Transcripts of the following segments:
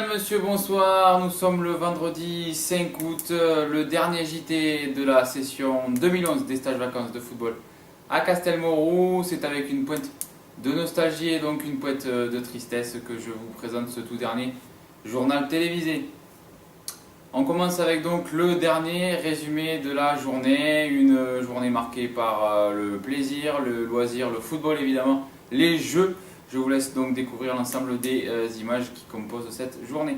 Mesdames, Messieurs, bonsoir. Nous sommes le vendredi 5 août, le dernier JT de la session 2011 des stages vacances de football à Castelmourou. C'est avec une pointe de nostalgie et donc une pointe de tristesse que je vous présente ce tout dernier journal télévisé. On commence avec donc le dernier résumé de la journée, une journée marquée par le plaisir, le loisir, le football évidemment, les jeux. Je vous laisse donc découvrir l'ensemble des images qui composent cette journée.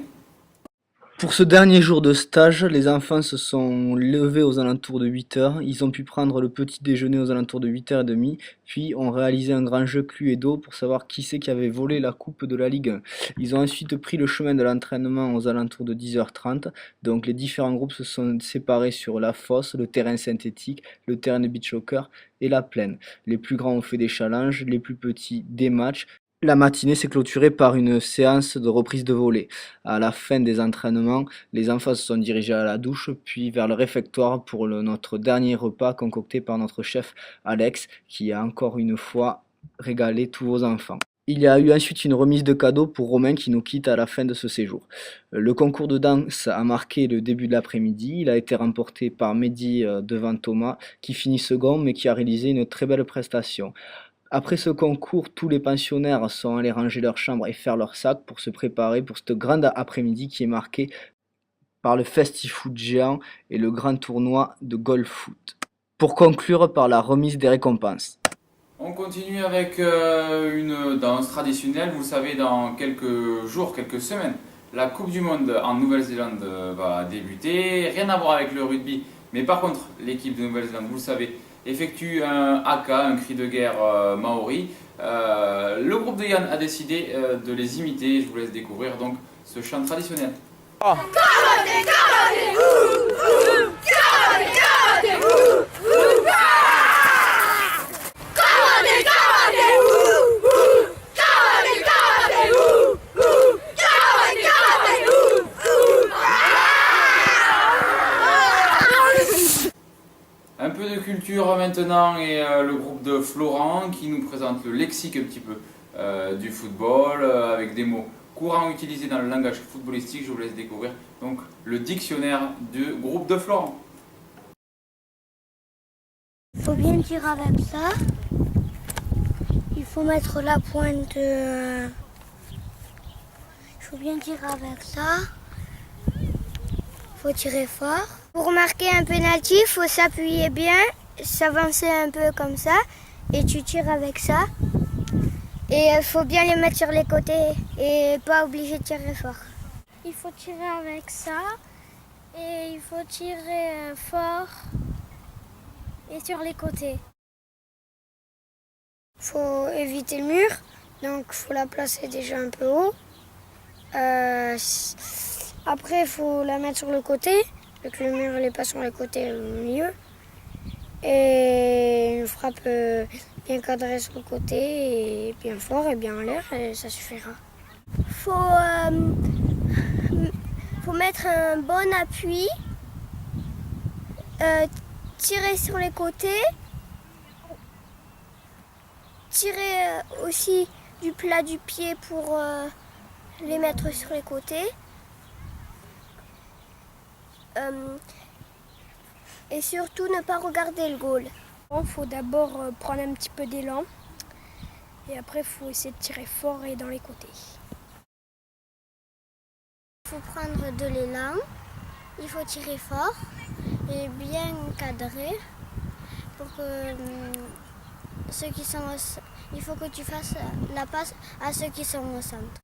Pour ce dernier jour de stage, les enfants se sont levés aux alentours de 8 heures. Ils ont pu prendre le petit déjeuner aux alentours de 8h30, puis ont réalisé un grand jeu Cluedo pour savoir qui c'est qui avait volé la coupe de la Ligue 1. Ils ont ensuite pris le chemin de l'entraînement aux alentours de 10h30. Donc les différents groupes se sont séparés sur la fosse, le terrain synthétique, le terrain de beach soccer et la plaine. Les plus grands ont fait des challenges, les plus petits des matchs. La matinée s'est clôturée par une séance de reprise de volée. À la fin des entraînements, les enfants se sont dirigés à la douche, puis vers le réfectoire pour notre dernier repas concocté par notre chef Alex, qui a encore une fois régalé tous vos enfants. Il y a eu ensuite une remise de cadeaux pour Romain qui nous quitte à la fin de ce séjour. Le concours de danse a marqué le début de l'après-midi. Il a été remporté par Mehdi devant Thomas, qui finit second mais qui a réalisé une très belle prestation. Après ce concours, tous les pensionnaires sont allés ranger leur chambre et faire leur sac pour se préparer pour cette grande après-midi qui est marquée par le festi-foot géant et le grand tournoi de golf foot. Pour conclure par la remise des récompenses. On continue avec une danse traditionnelle. Vous savez, dans quelques jours, quelques semaines, la Coupe du Monde en Nouvelle-Zélande va débuter. Rien à voir avec le rugby, mais par contre, l'équipe de Nouvelle-Zélande, vous le savez, effectue un haka, un cri de guerre maori. Le groupe de Yann a décidé de les imiter. Je vous laisse découvrir donc ce chant traditionnel. Oh. Un peu de culture maintenant et le groupe de Florent qui nous présente le lexique un petit peu du football avec des mots courants utilisés dans le langage footballistique. Je vous laisse découvrir donc le dictionnaire du groupe de Florent. Il faut bien tirer avec ça. Il faut mettre la pointe. Il faut bien tirer avec ça. Il faut tirer fort. Pour marquer un penalty, il faut s'appuyer bien, s'avancer un peu comme ça, et tu tires avec ça. Et il faut bien les mettre sur les côtés et pas obligé de tirer fort. Il faut tirer avec ça, et il faut tirer fort et sur les côtés. Il faut éviter le mur, donc il faut la placer déjà un peu haut. Après, il faut la mettre sur le côté. Avec le mur, elle pas sur les côtés, au milieu. Et une frappe bien cadrée sur le côté, et bien fort et bien en l'air, et ça suffira. Faut mettre un bon appui, tirer sur les côtés, tirer aussi du plat du pied pour les mettre sur les côtés. Et surtout ne pas regarder le goal. Il faut d'abord prendre un petit peu d'élan et après il faut essayer de tirer fort et dans les côtés. Il faut prendre de l'élan, il faut tirer fort et bien cadrer pour que ceux qui sont il faut que tu fasses la passe à ceux qui sont au centre.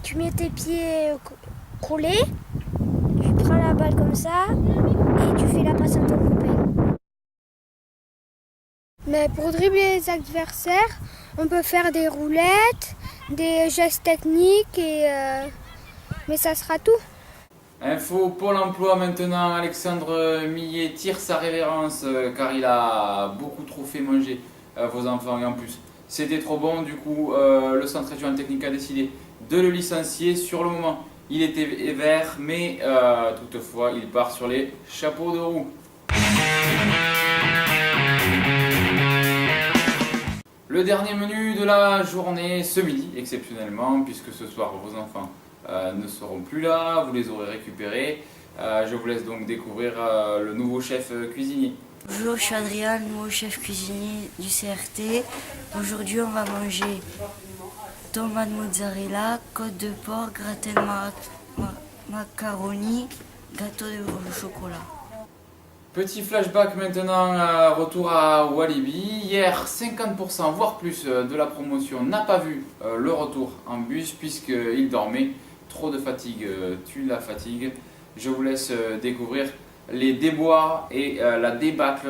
Tu mets tes pieds collés, tu prends la balle comme ça et tu fais la passe à ton copain. Mais pour dribbler les adversaires, on peut faire des roulettes, des gestes techniques, mais ça sera tout. Info Pôle emploi maintenant, Alexandre Millet tire sa révérence car il a beaucoup trop fait manger vos enfants et en plus c'était trop bon. Du coup le centre régional technique a décidé de le licencier. Sur le moment il était vert mais toutefois il part sur les chapeaux de roue. Le dernier menu de la journée ce midi, exceptionnellement, puisque ce soir vos enfants ne seront plus là, vous les aurez récupérés. Je vous laisse donc découvrir le nouveau chef cuisinier. Bonjour, je suis Adrien, nouveau chef cuisinier du CRT. Aujourd'hui, on va manger tomate mozzarella, côte de porc, gratin de macaroni, gâteau au chocolat. Petit flashback maintenant, retour à Walibi. Hier, 50% voire plus de la promotion n'a pas vu le retour en bus puisqu'il dormait. Trop de fatigue tue la fatigue. Je vous laisse découvrir les déboires et la débâcle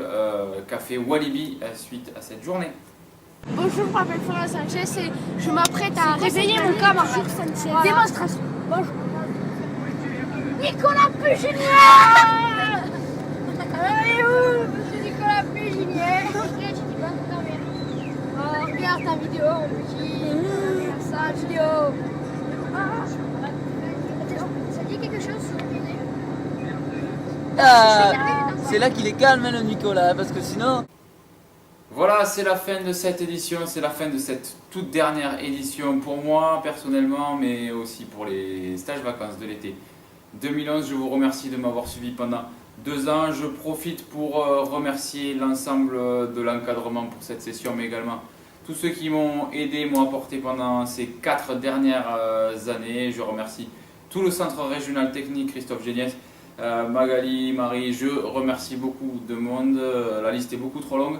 qu'a fait Walibi suite à cette journée. Bonjour, je m'appelle Florent Sanchez et je m'apprête à réveiller mon camarade. Voilà. Démonstration. Bonjour. Nicolas Puginier. Allez où, monsieur Nicolas Puginier? Oh, regarde ta vidéo, mon petit. Regarde ça, vidéo. Ça dit quelque chose sur le vidéo? C'est là qu'il est calme, hein, le Nicolas, parce que sinon... Voilà, c'est la fin de cette édition, c'est la fin de cette toute dernière édition pour moi personnellement, mais aussi pour les stages vacances de l'été 2011. Je vous remercie de m'avoir suivi pendant 2 ans. Je profite pour remercier l'ensemble de l'encadrement pour cette session, mais également tous ceux qui m'ont aidé, m'ont apporté pendant ces 4 dernières années. Je remercie tout le centre régional technique, Christophe Géniès, Magali, Marie. Je remercie beaucoup de monde, la liste est beaucoup trop longue.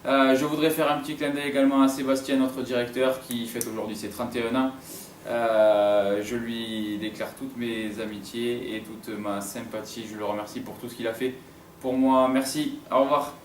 Je voudrais faire un petit clin d'œil également à Sébastien, notre directeur, qui fête aujourd'hui ses 31 ans. Je lui déclare toutes mes amitiés et toute ma sympathie. Je le remercie pour tout ce qu'il a fait pour moi. Merci, au revoir.